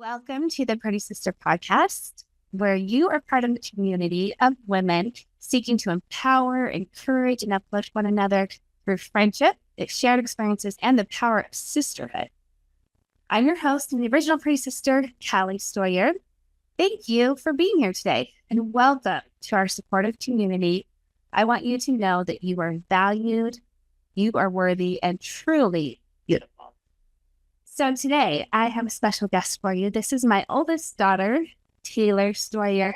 Welcome to the Pretty Sister podcast, where you are part of a community of women seeking to empower, encourage, and uplift one another through friendship, shared experiences, and the power of sisterhood. I'm your host and the original Pretty Sister, Callie Steuer. Thank you for being here today, and welcome to our supportive community. I want you to know that you are valued, you are worthy, and truly beautiful. So today, I have a special guest for you. This is my oldest daughter, Taylor Steuer,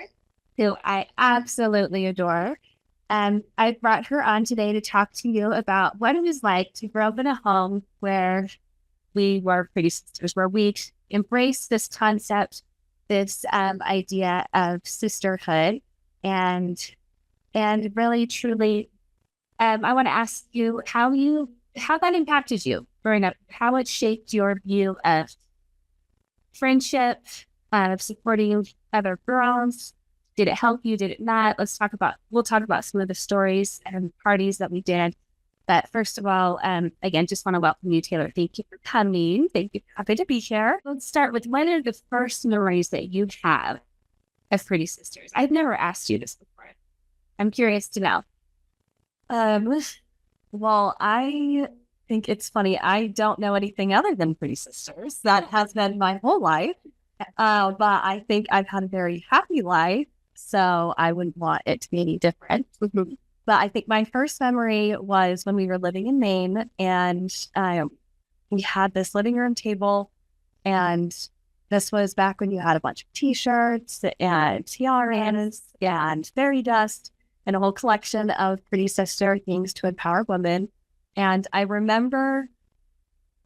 who I absolutely adore. I brought her on today to talk to you about what it was like to grow up in a home where we were pretty sisters, where we embraced this concept, this idea of sisterhood, and really, truly, I want to ask you how that impacted you growing up, how it shaped your view of friendship, of supporting other girls. Did it help you? Did it not? We'll talk about some of the stories and parties that we did. But first of all, again, just want to welcome you, Taylor. Thank you for coming. Thank you. Happy to be here. Let's start with, what are the first memories that you have of Pretty Sisters? I've never asked you this before. I'm curious to know. Well, I think it's funny. I don't know anything other than Pretty Sisters. That has been my whole life. But I think I've had a very happy life, so I wouldn't want it to be any different. But I think my first memory was when we were living in Maine, and we had this living room table, and this was back when you had a bunch of T-shirts and tiaras and fairy dust and a whole collection of Pretty Sister things to empower women. And I remember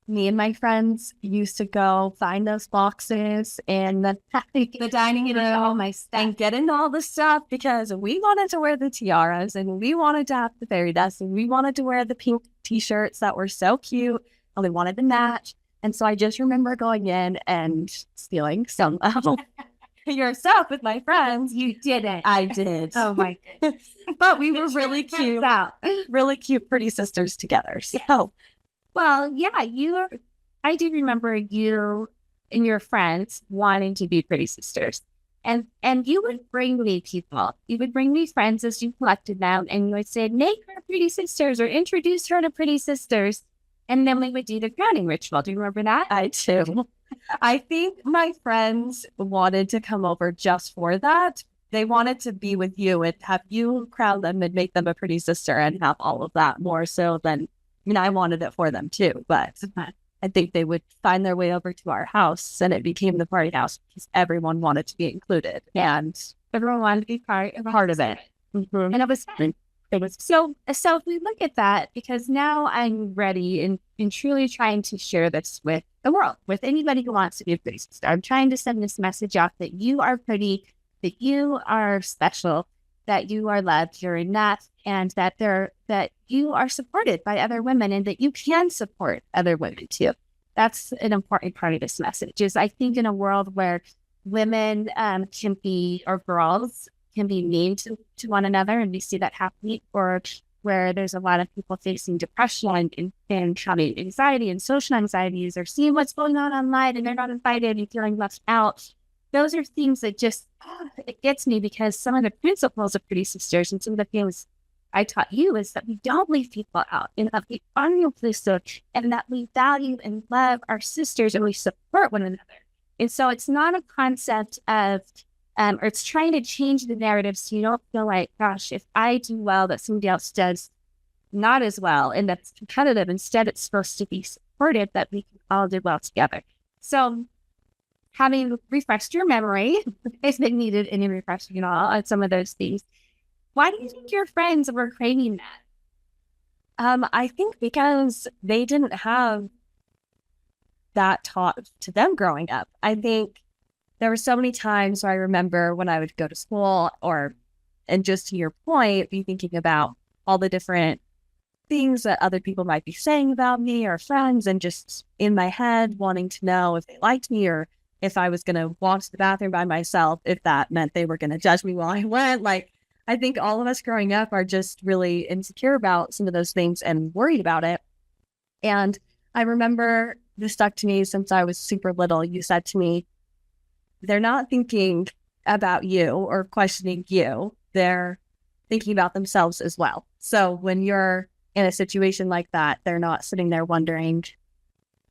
me and my friends used to go find those boxes in the dining room and get into all the stuff, because we wanted to wear the tiaras and we wanted to have the fairy dust and we wanted to wear the pink T-shirts that were so cute and we wanted to match. And so I just remember going in and stealing some of your stuff with my friends. You did it. I did. Oh my goodness. But we were really cute Pretty Sisters together. So, well, yeah, I do remember you and your friends wanting to be Pretty Sisters. And you would bring me people. You would bring me friends as you collected them, and you would say, make her Pretty Sisters or introduce her to Pretty Sisters. And then we would do the crowning ritual. Do you remember that? I do. I think my friends wanted to come over just for that. They wanted to be with you and have you crown them and make them a Pretty Sister and have all of that, more so than, I wanted it for them too. But I think they would find their way over to our house, and it became the party house because everyone wanted to be included and everyone wanted to be part of it. Mm-hmm. And it was fun. So if we look at that, because now I'm ready and truly trying to share this with the world, with anybody who wants to be a Pretty Sister. I'm trying to send this message out that you are pretty, that you are special, that you are loved, you're enough, and that you are supported by other women, and that you can support other women too. That's an important part of this message. Is I think in a world where women can be, or girls can be mean to one another, and we see that happening, or where there's a lot of people facing depression and having anxiety and social anxieties, or seeing what's going on online and they're not invited and feeling left out. Those are things that just, it gets me, because some of the principles of Pretty Sisters and some of the things I taught you is that we don't leave people out, and that we honor inclusive, and that we value and love our sisters, and we support one another. And so it's not a concept of, or it's trying to change the narrative so you don't feel like, gosh, if I do well, that somebody else does not as well, and that's competitive. Instead, it's supposed to be supportive, that we can all do well together. So having refreshed your memory, if it needed any refreshing at all on some of those things, why do you think your friends were craving that? I think because they didn't have that taught to them growing up. I think there were so many times where I remember when I would go to school, and just to your point, be thinking about all the different things that other people might be saying about me or friends, and just in my head wanting to know if they liked me, or if I was going to walk to the bathroom by myself, if that meant they were going to judge me while I went. Like, I think all of us growing up are just really insecure about some of those things and worried about it. And I remember this stuck to me since I was super little. You said to me, they're not thinking about you or questioning you. They're thinking about themselves as well. So when you're in a situation like that, they're not sitting there wondering,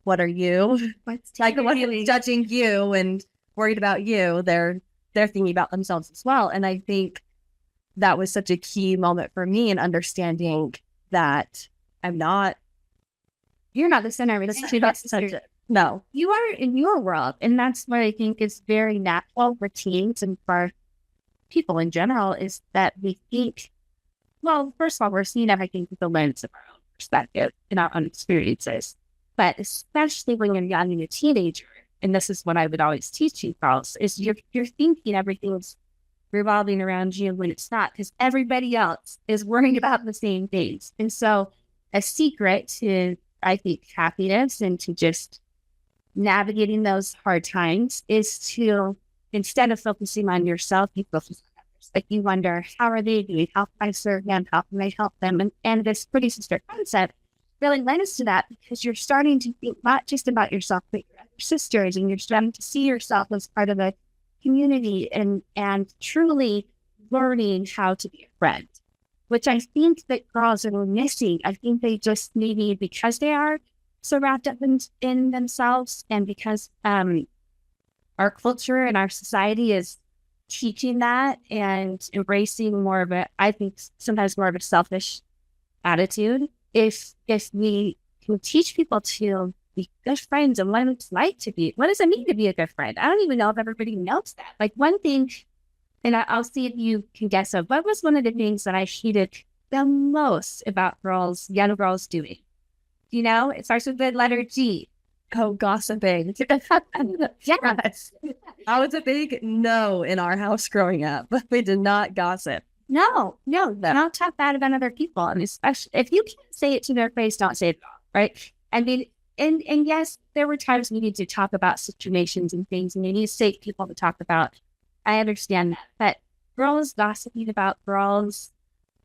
what are you? Like the one who's judging you and worried about you. They're thinking about themselves as well. And I think that was such a key moment for me in understanding that you're not the center of it. No. You are in your world. And that's what I think is very natural for teens and for people in general, is that we think, well, first of all, we're seeing everything through the lens of our own perspective and our own experiences. But especially when you're young and a teenager, and this is what I would always teach you girls, is you're thinking everything's revolving around you when it's not, because everybody else is worrying about the same things. And so a secret to, I think, happiness and to just navigating those hard times is to, instead of focusing on yourself, you focus on others. Like you wonder, how are they doing? How can I serve them? How can I help them? And this pretty sister concept really lends to that, because you're starting to think not just about yourself, but your other sisters, and you're starting to see yourself as part of a community and truly learning how to be a friend, which I think that girls are missing. I think they just maybe, because they are so wrapped up in themselves, and because our culture and our society is teaching that and embracing more of a, I think sometimes more of a selfish attitude. If we can teach people to be good friends and what it's like to be, what does it mean to be a good friend? I don't even know if everybody knows that. Like one thing, and I'll see if you can guess of, what was one of the things that I hated the most about young girls doing? You know, it starts with the letter G. Oh, gossiping. Yes. I was a big no in our house growing up. We did not gossip. No, don't talk bad about other people. And especially if you can't say it to their face, don't say it at all, right? I mean, and yes, there were times we need to talk about situations and things, and you need safe people to talk about. I understand that. But girls gossiping about girls,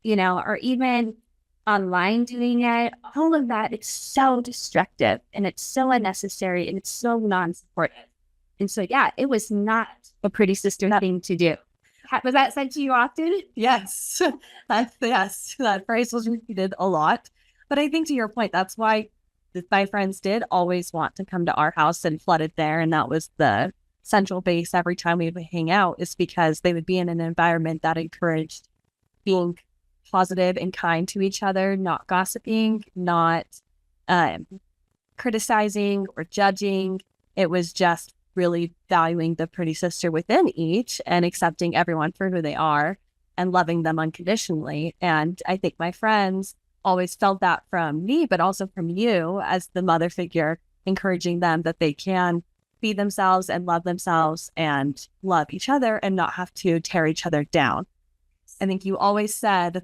or even online doing it, all of that, it's so destructive and it's so unnecessary and it's so non-supportive. And so, yeah, it was not a pretty sister thing to do. Was that said to you often? Yes. That phrase was repeated a lot. But I think to your point, that's why my friends did always want to come to our house and flood it there. And that was the central base every time we would hang out, is because they would be in an environment that encouraged being positive and kind to each other, not gossiping, not criticizing or judging. It was just really valuing the pretty sister within each and accepting everyone for who they are and loving them unconditionally. And I think my friends always felt that from me, but also from you as the mother figure, encouraging them that they can be themselves and love themselves and love each other and not have to tear each other down. I think you always said,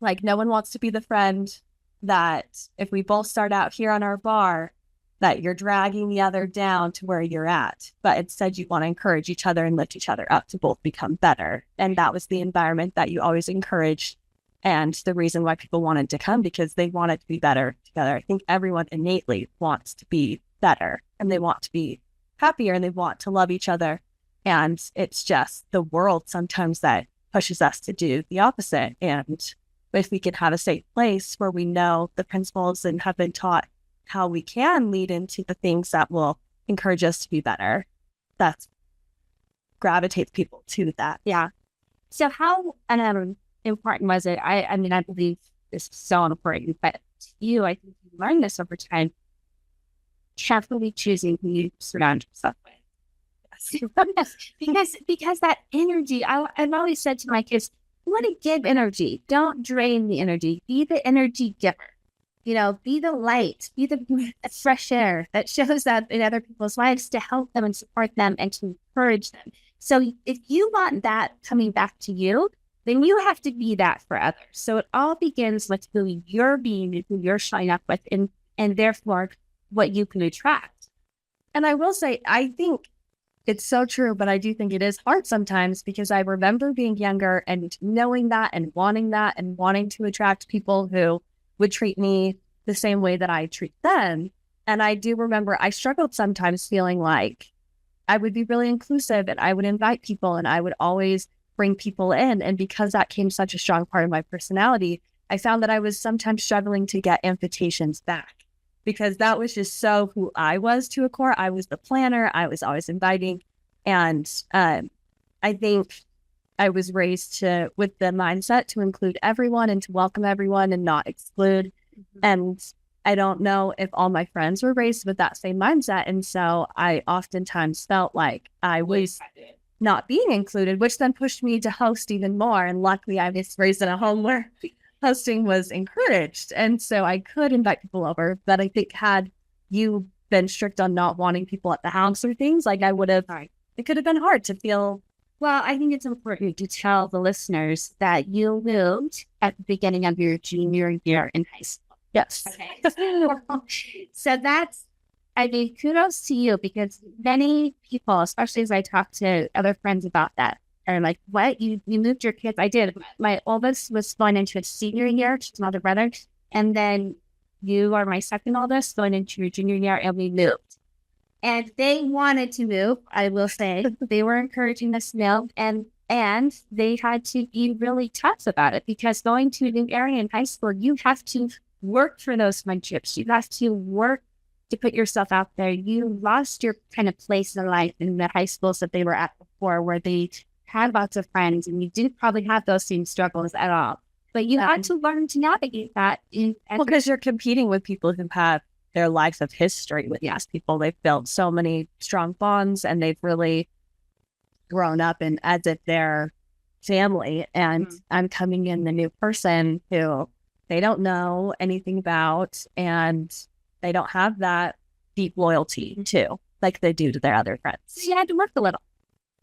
like, no one wants to be the friend that if we both start out here on our bar, that you're dragging the other down to where you're at. But instead, you want to encourage each other and lift each other up to both become better. And that was the environment that you always encouraged. And the reason why people wanted to come, because they wanted to be better together. I think everyone innately wants to be better and they want to be happier and they want to love each other. And it's just the world sometimes that pushes us to do the opposite. And if we can have a safe place where we know the principles and have been taught how we can lead into the things that will encourage us to be better, that gravitates people to that. Yeah. So how important was it? I mean, I believe this is so important, but to you, I think you learned this over time, carefully choosing who you surround yourself with. because that energy, I've always said to my kids, you want to give energy. Don't drain the energy. Be the energy giver. Be the light, be the fresh air that shows up in other people's lives to help them and support them and to encourage them. So if you want that coming back to you, then you have to be that for others. So it all begins with who you're being and who you're showing up with, and therefore what you can attract. And I will say, I think it's so true, but I do think it is hard sometimes, because I remember being younger and knowing that and wanting to attract people who would treat me the same way that I treat them. And I do remember I struggled sometimes feeling like I would be really inclusive and I would invite people and I would always bring people in. And because that came such a strong part of my personality, I found that I was sometimes struggling to get invitations back because that was just so who I was to a core. I was the planner. I was always inviting. And I think I was raised with the mindset to include everyone and to welcome everyone and not exclude. And I don't know if all my friends were raised with that same mindset. And so I oftentimes felt like I was not being included, which then pushed me to host even more. And luckily I was raised in a home where hosting was encouraged. And so I could invite people over. But I think had you been strict on not wanting people at the house or things, like I would have, it could have been hard to feel. Well, I think it's important to tell the listeners that you moved at the beginning of your junior year in high school. Yes. Okay. So that's, I mean, kudos to you because many people, especially as I talk to other friends about that, are like, what? You moved your kids? I did. My oldest was going into its senior year, she's another brother. And then you are my second oldest going into your junior year, and we moved. And they wanted to move, I will say. They were encouraging us to move, and they had to be really tough about it because going to a new area in high school, you have to work for those friendships. You have to work to put yourself out there. You lost your kind of place in life in the high schools that they were at before, where they had lots of friends, and you didn't probably have those same struggles at all. But you had to learn to navigate that. Because you're competing with people who have their lives of history with these people. They've built so many strong bonds, and they've really grown up and as if they're family. And I'm coming in the new person who they don't know anything about, and they don't have that deep loyalty to, like they do to their other friends. So you had to work a little.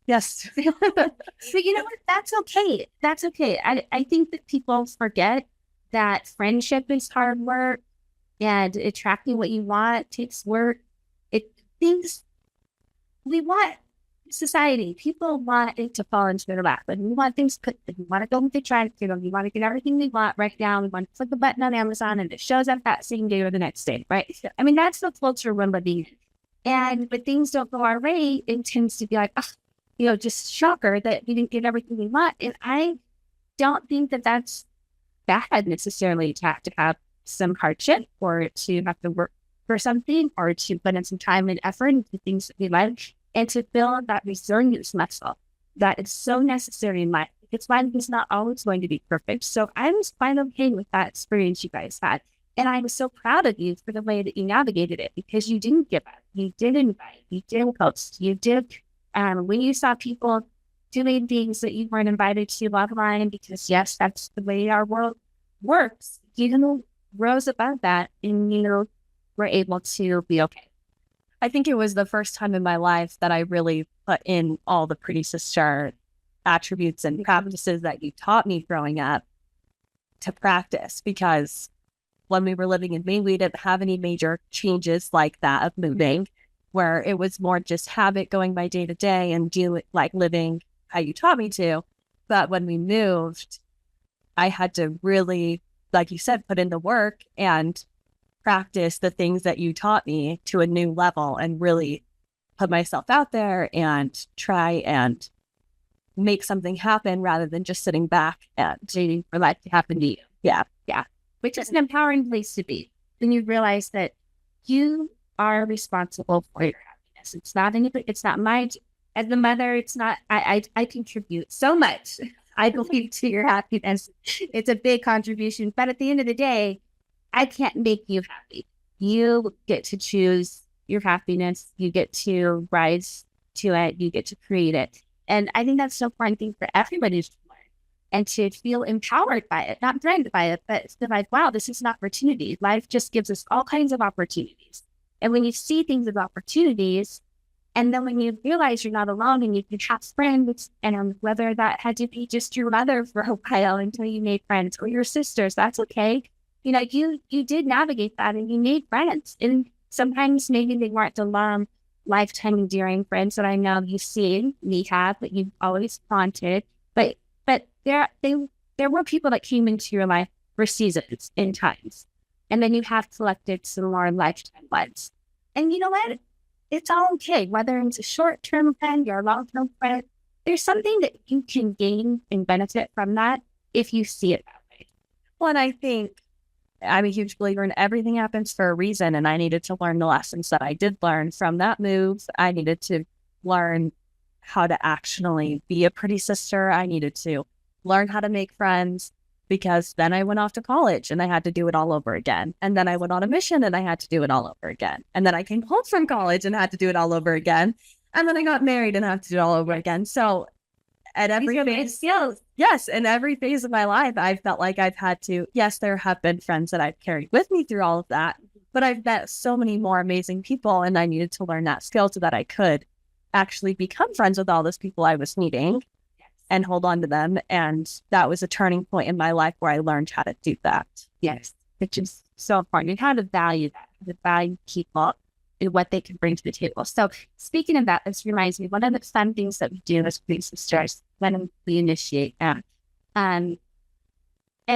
Yes. But you know what? That's okay. That's okay. I think that people forget that friendship is hard work, and attracting what you want takes work. We want society. People want it to fall into their lap, and we want things put. We want to go with the trend. We want to get everything we want right now. We want to click a button on Amazon, and it shows up that same day or the next day, right? I mean, that's the culture we're living in. And when things don't go our way, it tends to be like, just shocker that we didn't get everything we want. And I don't think that that's bad necessarily to have some hardship or to have to work for something or to put in some time and effort into things that we like and to build that resilience muscle that is so necessary in life. It's life is not always going to be perfect. So I was quite okay with that experience you guys had. And I was so proud of you for the way that you navigated it because you didn't give up. You did invite. You did post. You did, when you saw people doing things that you weren't invited to online, because yes, that's the way our world works. You rose above that and, were able to be okay. I think it was the first time in my life that I really put in all the pretty sister attributes and practices that you taught me growing up to practice, because when we were living in Maine, we didn't have any major changes like that of moving, where it was more just habit going by day to day and living how you taught me to. But when we moved, I had to really, like you said, put in the work and practice the things that you taught me to a new level and really put myself out there and try and make something happen rather than just sitting back and waiting for life to happen to you. Yeah. Which is an empowering place to be. Then you realize that you are responsible for your happiness. It's not mine. As the mother, it's not, I contribute so much, I believe, to your happiness. It's a big contribution. But at the end of the day, I can't make you happy. You get to choose your happiness. You get to rise to it. You get to create it. And I think that's so important thing for everybody to learn and to feel empowered by it, not threatened by it, but to like, wow, this is an opportunity. Life just gives us all kinds of opportunities. And when you see things as opportunities, and then when you realize you're not alone and you can have friends, and whether that had to be just your mother for a while until you made friends, or your sisters, that's okay. You did navigate that and you made friends. And sometimes maybe they weren't the long, lifetime enduring friends that I know you've seen me have, that you've always wanted. But there were people that came into your life for seasons and times. And then you have collected some more lifetime ones. And you know what? it's all okay, whether it's a short-term friend or a long-term friend. There's something that you can gain and benefit from that if you see it that way. Well, and I think I'm a huge believer in everything happens for a reason. And I needed to learn the lessons that I did learn from that move. I needed to learn how to actually be a pretty sister. I needed to learn how to make friends, because then I went off to college and I had to do it all over again. And then I went on a mission and I had to do it all over again. And then I came home from college and had to do it all over again. And then I got married and had to do it all over again. So at every phase, yes, in every phase of my life, I felt like I've had to, yes, there have been friends that I've carried with me through all of that, but I've met so many more amazing people, and I needed to learn that skill so that I could actually become friends with all those people I was meeting and hold on to them. And that was a turning point in my life where I learned how to do that. Yes, which is so important, and how to value that, how to value people and what they can bring to the table. So speaking of that, this reminds me, one of the fun things that we do as Queen Sisters when we initiate that, and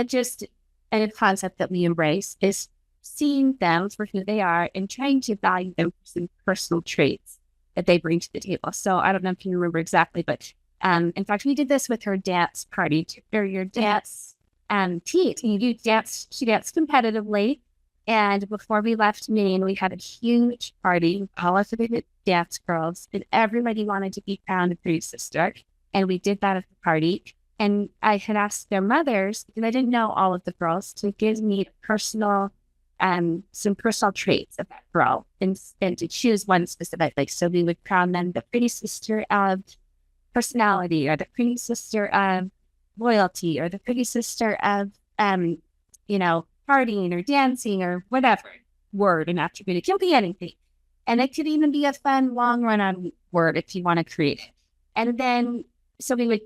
just a concept that we embrace is seeing them for who they are and trying to value them for some personal traits that they bring to the table. So I don't know if you remember exactly, but in fact, we did this with her dance party, or your dance team. She danced competitively. And before we left Maine, we had a huge party with all of the dance girls, and everybody wanted to be crowned a pretty sister. And we did that at the party. And I had asked their mothers, because I didn't know all of the girls, to give me personal, some personal traits of that girl and to choose one specifically. So we would crown them the pretty sister of personality, or the pretty sister of loyalty, or the pretty sister of, partying or dancing or whatever word and attribute. It can be anything. And it could even be a fun long run on word if you want to create it. And then, so we would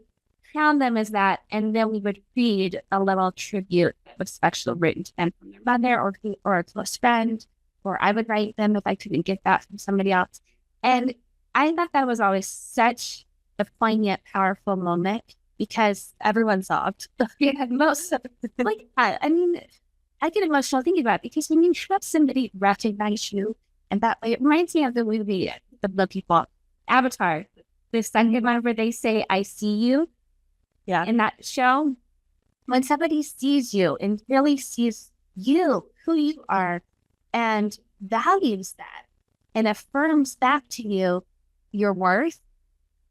crown them as that. And then we would read a little tribute that was special written to them from their mother or a close friend, or I would write them if I couldn't get that from somebody else. And I thought that was always such a poignant, powerful moment, because everyone sobbed. Most of like, I mean, I get emotional thinking about it, because when you have somebody recognize you, and that way, it reminds me of the movie, the people, Avatar, the second one where they say, "I see you." Yeah. In that show, when somebody sees you and really sees you, who you are, and values that, and affirms back to you your worth,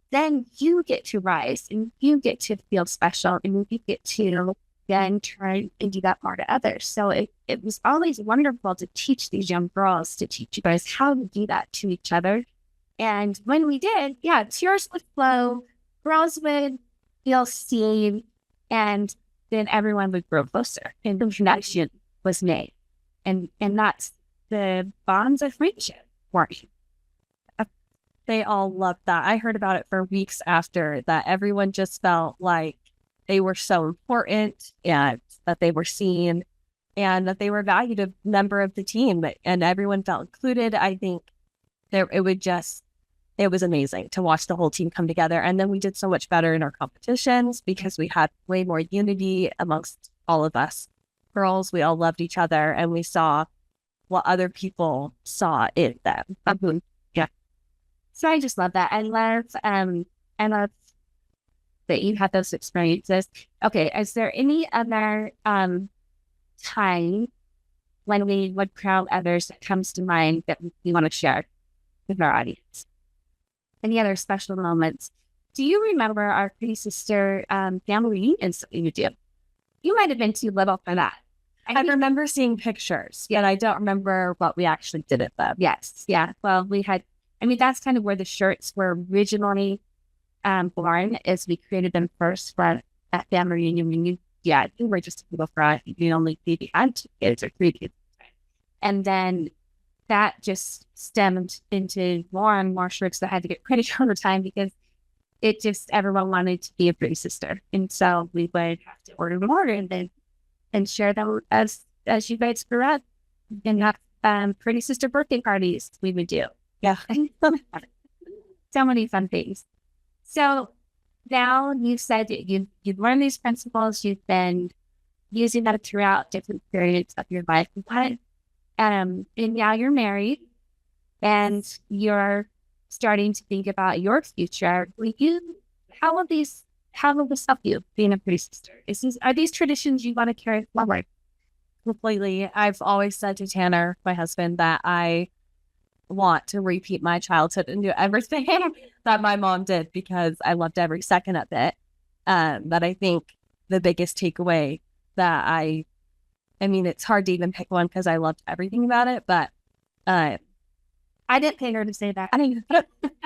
then you get to rise and you get to feel special, and you get to then try and do that more to others. So it was always wonderful to teach these young girls, to teach you guys how to do that to each other. And when we did, tears would flow, girls would feel seen, and then everyone would grow closer, and the connection was made. And that's the bonds of friendship working. They all loved that. I heard about it for weeks after that. Everyone just felt like they were so important, and that they were seen, and that they were a valued member of the team, and everyone felt included. I think it was amazing to watch the whole team come together. And then we did so much better in our competitions, because we had way more unity amongst all of us girls. We all loved each other, and we saw what other people saw in them. Yeah. So I just love that. I love that you had those experiences. Okay, is there any other time when we would crown others that comes to mind that we want to share with our audience? Any other special moments? Do you remember our Pretty Sister family reunions that we would do? You might have been too little for that. I remember seeing pictures, but I don't remember what we actually did at them. Yes, yeah. Well, that's kind of where the shirts were originally born, is we created them first for that family reunion. You were just a little fry. You only maybe had 2 kids or 3 kids. And then that just stemmed into more and more shirts that had to get printed over time, because everyone wanted to be a pretty sister. And so we would have to order more and share them as you guys grew up, and have pretty sister birthday parties we would do. Yeah. So many fun things. So now you've said you've learned these principles, you've been using that throughout different periods of your life. And now you're married, and you're starting to think about your future, how will this help you being a pretty sister? Are these traditions you want to carry forward? Completely. I've always said to Tanner, my husband, that I want to repeat my childhood and do everything that my mom did because I loved every second of it. But I think the biggest takeaway that I mean, it's hard to even pick one because I loved everything about it, but I didn't pay her to say that. I mean,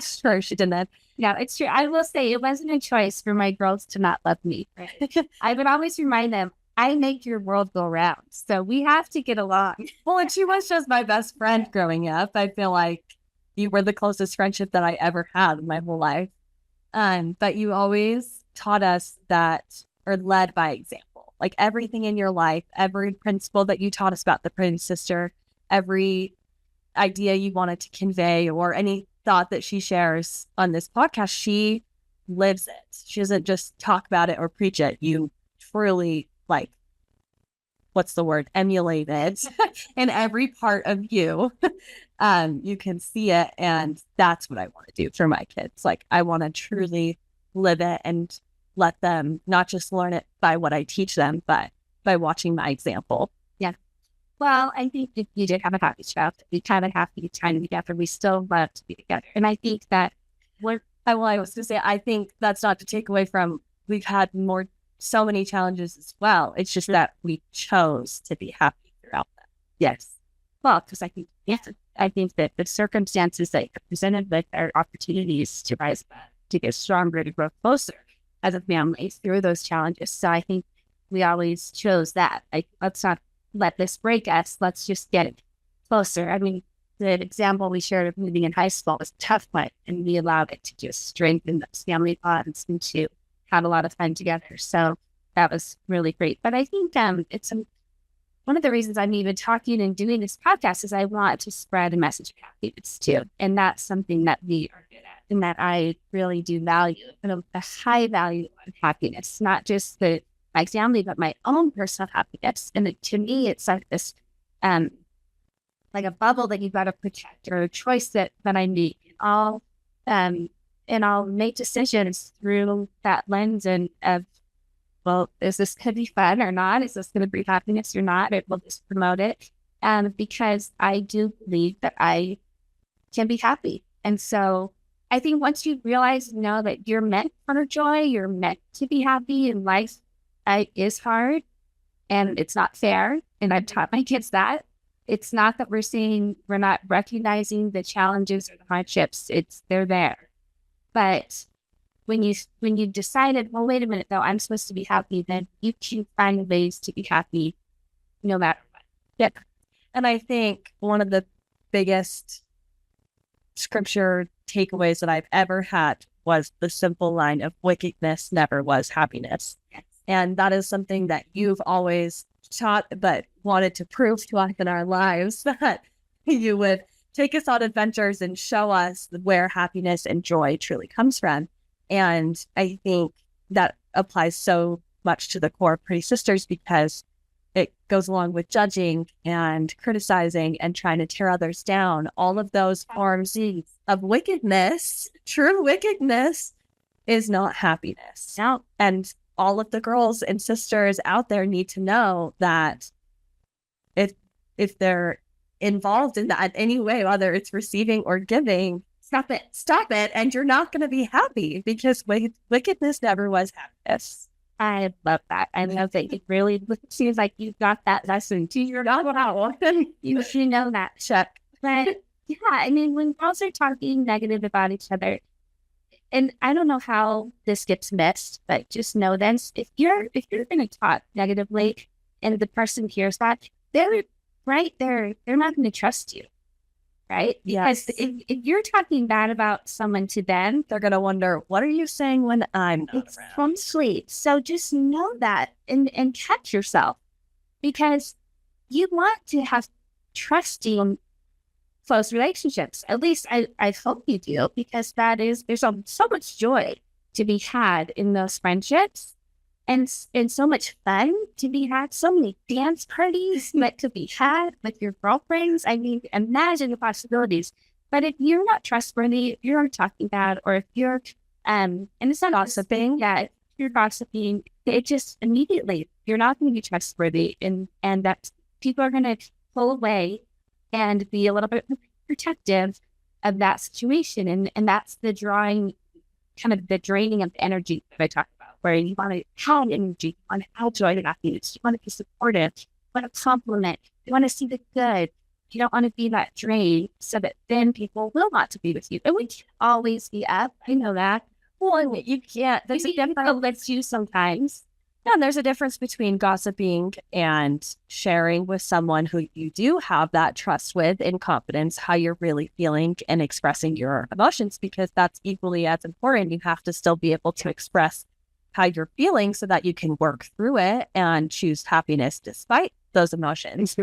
sure, she didn't. No, it's true. I will say it wasn't a choice for my girls to not love me. Right? I would always remind them, I make your world go round. So we have to get along. Well, and she was just my best friend growing up. I feel like you were the closest friendship that I ever had in my whole life. But you always taught us that, or led by example. Like everything in your life, every principle that you taught us about the pretty sister, every idea you wanted to convey, or any thought that she shares on this podcast, she lives it. She doesn't just talk about it or preach it. You truly, like, what's the word? Emulate it in every part of you. You can see it. And that's what I want to do for my kids. Like, I want to truly live it and let them not just learn it by what I teach them, but by watching my example. Yeah. Well, I think if you did have a happy child, we kind of happy time together. We still love to be together. And I think that I was going to say, I think that's not to take away from, we've had so many challenges as well. It's just that we chose to be happy throughout them. Yes. Well, because I think that the circumstances that are presented with are opportunities to rise up, to get stronger, to grow closer as a family through those challenges. So I think we always chose that. Like, let's not let this break us. Let's just get closer. I mean, the example we shared of moving in high school was a tough one, and we allowed it to just strengthen those family bonds and to have a lot of time together. So that was really great. But I think it's one of the reasons I'm even talking and doing this podcast is I want to spread a message of happiness too. And that's something that we are good at and that I really do value, the high value of happiness, not just my family, but my own personal happiness. And to me, it's like this, like a bubble that you've got to protect, or a choice that I make. And I'll make decisions through that lens and of, well, is this going to be fun or not? Is this going to bring happiness or not? It will just promote it. Because I do believe that I can be happy. And so I think once you realize, know that you're meant for joy, you're meant to be happy, and life is hard and it's not fair. And I've taught my kids that. It's not that we're not recognizing the challenges or the hardships. They're there. But when you decided, well, wait a minute, though, I'm supposed to be happy, then you can find ways to be happy no matter what. Yeah. And I think one of the biggest scripture takeaways that I've ever had was the simple line of wickedness never was happiness. Yes. And that is something that you've always taught, but wanted to prove to us in our lives, that you would take us on adventures and show us where happiness and joy truly comes from. And I think that applies so much to the core of Pretty Sisters, because it goes along with judging and criticizing and trying to tear others down. All of those forms of wickedness, true wickedness, is not happiness. No. And all of the girls and sisters out there need to know that if they're involved in that in any way, whether it's receiving or giving, stop it, and you're not going to be happy, because wickedness never was happiness. I love that. I love that. It really seems like you've got that lesson too. You're not you know that, Chuck. But yeah, I mean, when girls are talking negative about each other, and I don't know how this gets missed, but just know this: if you're going to talk negatively, and the person hears that, they're right there. They're not going to trust you, right? Because if you're talking bad about someone to them, they're going to wonder, what are you saying when I'm not around? From sleep. So just know that and catch yourself, because you want to have trusting, close relationships. At least I hope you do, because there's so much joy to be had in those friendships. And so much fun to be had, so many dance parties that could be had with your girlfriends. I mean, imagine the possibilities But if you're not trustworthy, if you're talking bad, or if you're, and it's not Gossiping. yeah, if you're gossiping, it just immediately, you're not going to be trustworthy. And that people are going to pull away and be a little bit protective of that situation. And that's the drawing, kind of the draining of the energy that I talked about, where you want to have energy, you want to have joy and happiness, you want to be supportive, you want to compliment, you want to see the good. You don't want to be that drain, so that then people will want to be with you. And we can't always be up. I know that. Well, you can't. There's a difference that lets you sometimes. Yeah, and there's a difference between gossiping and sharing with someone who you do have that trust with in confidence, how you're really feeling and expressing your emotions, because that's equally as important. You have to still be able to express how you're feeling so that you can work through it and choose happiness despite those emotions.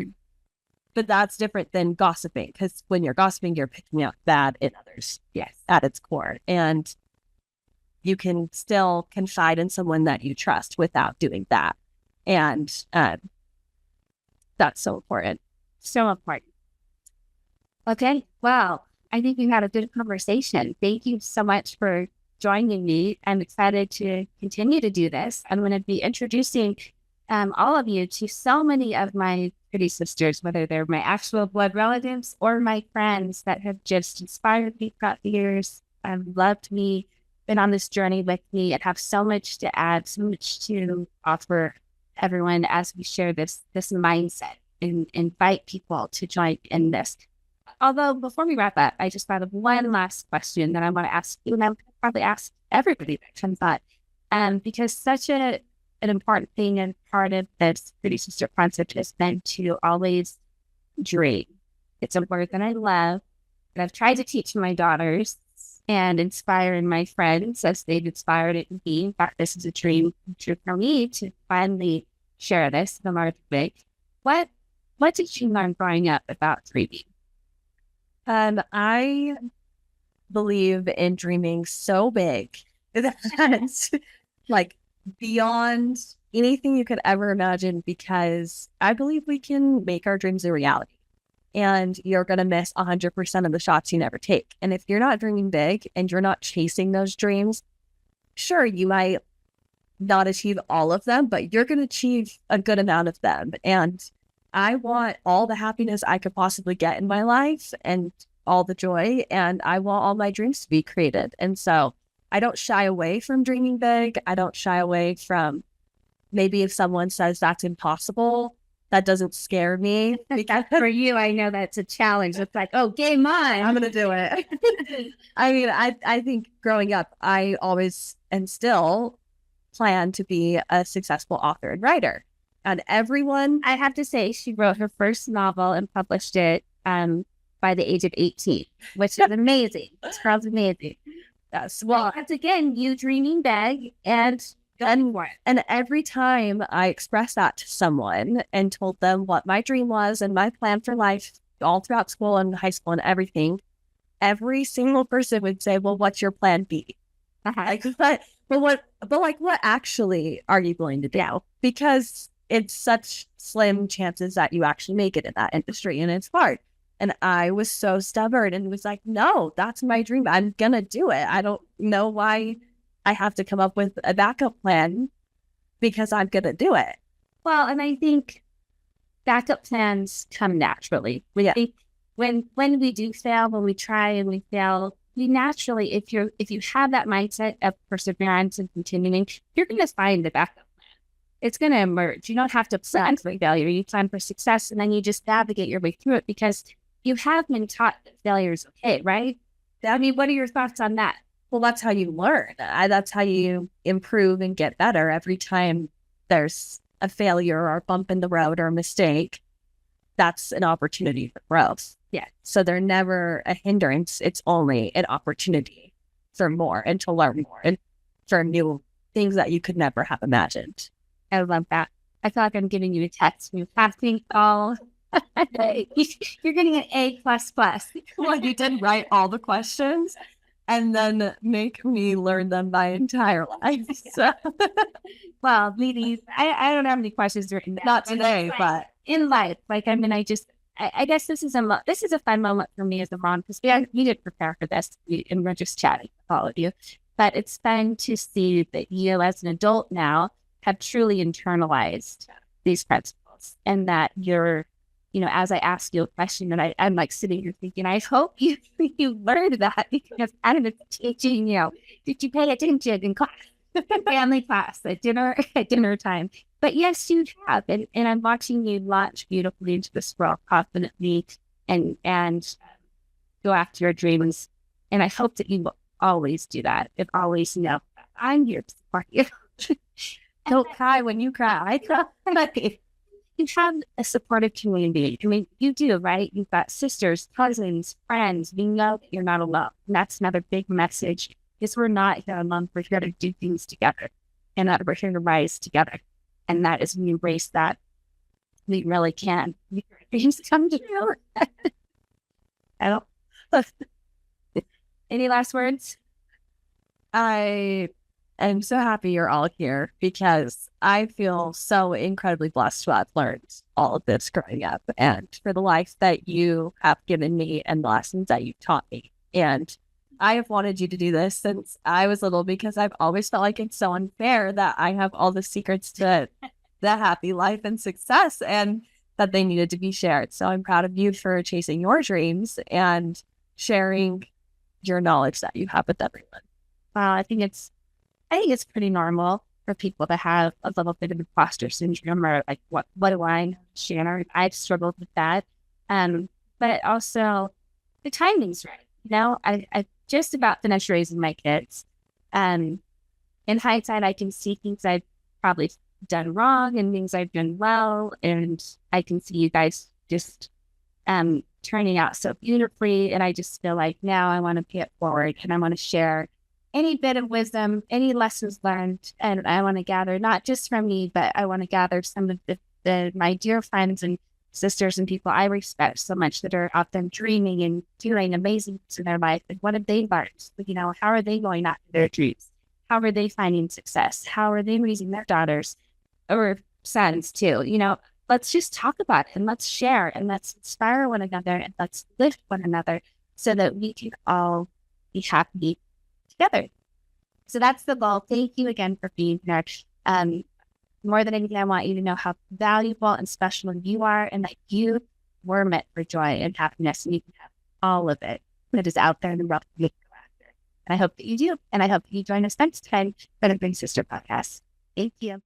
But that's different than gossiping, because when you're gossiping, you're picking up bad in others. Yes. At its core. And you can still confide in someone that you trust without doing that. And that's so important. So important. Okay. Well, I think we had a good conversation. Thank you so much for joining me. I'm excited to continue to do this. I'm going to be introducing all of you to so many of my pretty sisters, whether they're my actual blood relatives or my friends that have just inspired me throughout the years, loved me, been on this journey with me, and have so much to add, so much to offer everyone as we share this mindset and invite people to join in this. Although before we wrap up, I just thought of one last question that I want to ask you, and I'm going to probably ask everybody that comes on, because such an important thing and part of this Pretty Sister concept has been to always dream. It's a word that I love, and I've tried to teach my daughters and inspire in my friends as they've inspired it in me. In fact, this is a dream for me to finally share this in a large way. What did you learn growing up about dreaming? I believe in dreaming so big that like beyond anything you could ever imagine, because I believe we can make our dreams a reality. And you're going to miss 100% of the shots you never take. And if you're not dreaming big and you're not chasing those dreams, sure, you might not achieve all of them, but you're going to achieve a good amount of them. And I want all the happiness I could possibly get in my life and all the joy. And I want all my dreams to be created. And so I don't shy away from dreaming big. I don't shy away from, maybe if someone says that's impossible, that doesn't scare me. Because for you, I know that's a challenge. It's like, oh, game on. I'm going to do it. I mean, I think growing up, I always and still plan to be a successful author and writer. And everyone, I have to say, she wrote her first novel and published it by the age of 18, which is amazing. This girl's amazing. Yes. Well, that's again, you dreaming big and every time I expressed that to someone and told them what my dream was and my plan for life all throughout school and high school and everything, every single person would say, well, what's your plan B? Like, but what actually are you going to do? Because it's such slim chances that you actually make it in that industry, and it's hard. And I was so stubborn and was like, no, that's my dream. I'm going to do it. I don't know why I have to come up with a backup plan, because I'm going to do it. Well, and I think backup plans come naturally. Yeah. When we do fail, when we try and we fail, we naturally, if you have that mindset of perseverance and continuing, you're going to find the backup plan. It's going to emerge. You don't have to plan for failure. You plan for success, and then you just navigate your way through it, because you have been taught that failure is okay, right? I mean, what are your thoughts on that? Well, that's how you learn. That's how you improve and get better. Every time there's a failure or a bump in the road or a mistake, that's an opportunity for growth. Yeah. So they're never a hindrance. It's only an opportunity for more and to learn more and for new things that you could never have imagined. I love that. I feel like I'm giving you a test. You're passing all. You're getting an A++. Well, you did write all the questions and then make me learn them my entire life. So. Well, ladies, I don't have any questions written down. Not today, but in life. Like, I mean, I just I guess this is a fun moment for me as a mom because we did prepare for this and we're just chatting with all of you. But it's fun to see that you, as an adult now, have truly internalized these principles, and that you're, as I ask you a question, and I'm like sitting here thinking, I hope you learned that because I don't know, teaching did you pay attention in class, family class, at dinner time? But yes, you have, and I'm watching you launch beautifully into this world confidently, and go after your dreams. And I hope that you will always do that, and always I'm here to support you. Don't cry when you cry. I cry. You have a supportive community. I mean, you do, right? You've got sisters, cousins, friends. You know that you're not alone. And that's another big message, is we're not here alone. We're here to do things together, and that we're here to rise together. And that is when you embrace that, we really can. Dreams come true. I don't. Any last words? I am so happy you're all here because I feel so incredibly blessed to have learned all of this growing up, and for the life that you have given me and the lessons that you taught me. And I have wanted you to do this since I was little because I've always felt like it's so unfair that I have all the secrets to the happy life and success, and that they needed to be shared. So I'm proud of you for chasing your dreams and sharing your knowledge that you have with everyone. I think it's pretty normal for people to have a little bit of imposter syndrome, or like, what do I share? I've struggled with that. But also the timing's right. I just about finished raising my kids. In hindsight, I can see things I've probably done wrong and things I've done well. And I can see you guys just turning out so beautifully. And I just feel like now I want to pay it forward, and I want to share any bit of wisdom, any lessons learned. And I want to gather not just from me, but I want to gather some of my dear friends and sisters and people I respect so much that are out there dreaming and doing amazing things in their life. And what have they learned? How are they going after their dreams? How are they finding success? How are they raising their daughters or sons too? Let's just talk about it, and let's share, and let's inspire one another, and let's lift one another so that we can all be happy together. So that's the goal. Thank you again for being here. More than anything, I want you to know how valuable and special you are, and that you were meant for joy and happiness, and you can have all of it that is out there in the world you can go after. And I hope that you do. And I hope that you join us next time for the Big Sister podcast. Thank you.